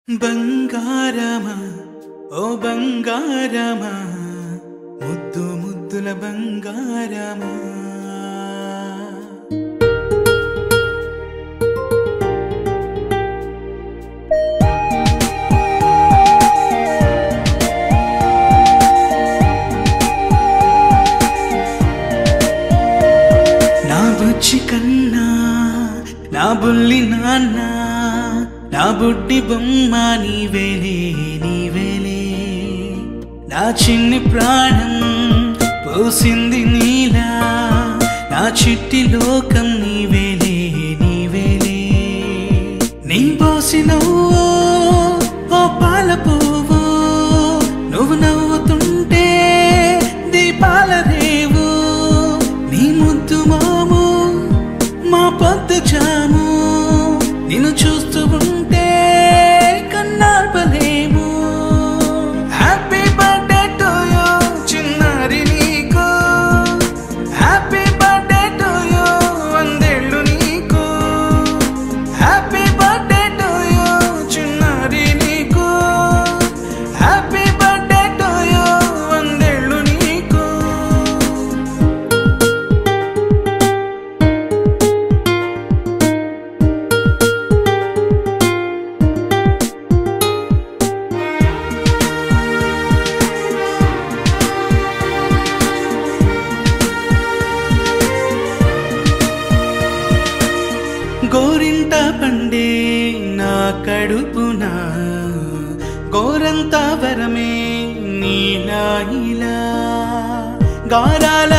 బంగారమా ఓ బంగారమా ముద్దు ముద్దుల బంగారమా నా బుజ్జి కన్నా నా బుల్లి నాన్న నా బుడ్డి బొమ్మ నీవేలే నీవేలే నా చిన్ని ప్రాణం పోసింది నీలా నా చిట్టి లోకం నీవేలే నీవేలే నీ పోసినవో ఓ పాల పువ్వో నువ్వు నవ్వుతుంటే దీపాల రేవు నీ ముద్దు మాము మా పొద్దు జాము నిన్ను చూస్తూ ఉంటే కన్నార్పలేము. హ్యాపీ బర్త్డే టు యూ చిన్నారి నీకు, హ్యాపీ బర్త్డే టు యూ వందేళ్ళు నీకు, హ్యాపీ బర్త్డే టు యూ చిన్నారి నీకు, హ్యాపీ బర్త్డే టు యూ వందేళ్ళు నీకు. గోరింట పండే నా కడుపున గోరంత వరమే నీలా ఇలా గారాల